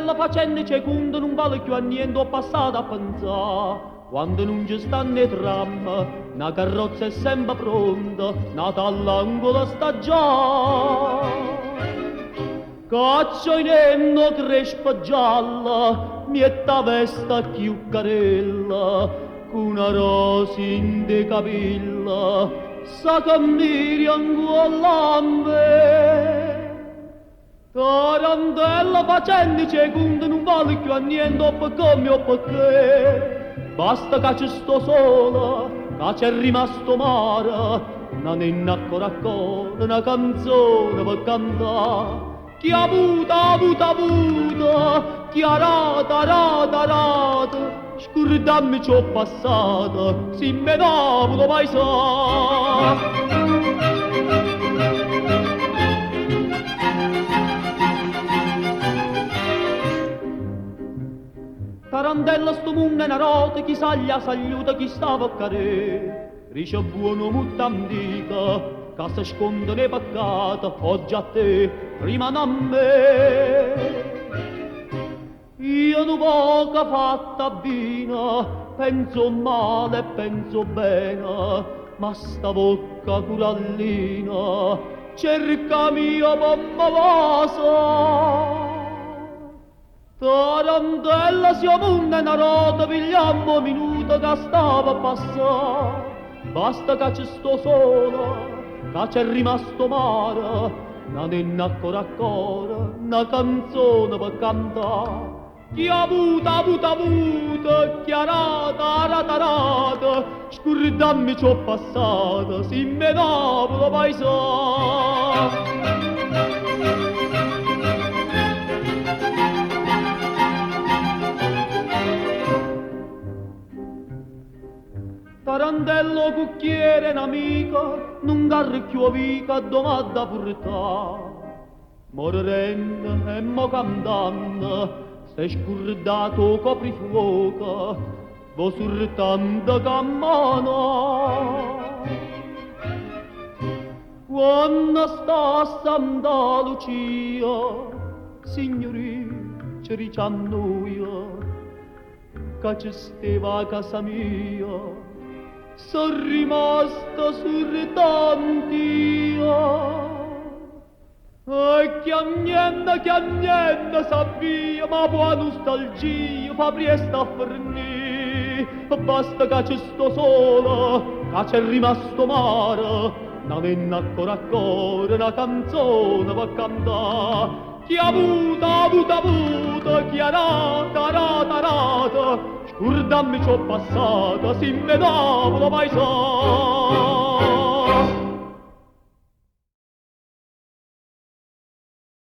della faccenda c'è quando non vale più a niente, ho passato a pensare. Quando non ci stanno i tram, una carrozza è sempre pronta, nata all'angolo sta già. Caccia in enno crespa gialla, mietta vesta chiuccarella, con una rosa in de capilla, sa cammiri anguolambe. Tarantella facendoci quando non vale più a niente, o per come o perché. Basta che ci sto sola, che c'è rimasto mare, non è ancora una canzone per cantare. Chi ha avuto, chi ha rata, scordammi ciò passato, si me n'avuto mai sa. Tarantella sto mondo è una rota, chi saglia sagliuta, chi stava a cadere. Rice buono mutta antica, che si sconde nei peccati, oggi a te, rimane a me. Io non poco fatta bene, penso male, penso bene, ma sta bocca curallina, cerca mia mamma vasa. Tarantella siamo una rota, pigliamo minuto che stava a passare. Basta che ci sto sola, che c'è rimasto mare, non è ancora una canzone per cantare. Chi ha avuto, chi ha rata, scordammi ciò passato, si me n'avuto mai sa. Tarantello cucchiere un'amica, non garrecchio vica, domanda portà. Morendo e mo cantando, sei scordato coprifuoco, vo surtando cammano. Quando sta a Santa Lucia, signori, ci diciamo io, che ci stava a casa mia, sono rimasta surtantia. E che niente sappia, ma buona nostalgia fa presto a fornì. Basta che ci sto sola, che c'è rimasto mare, non è ancora una canzone per cantare. Chi ha avuto, chi ha rata, scordammi ciò passato, si me n'avuto mai sa.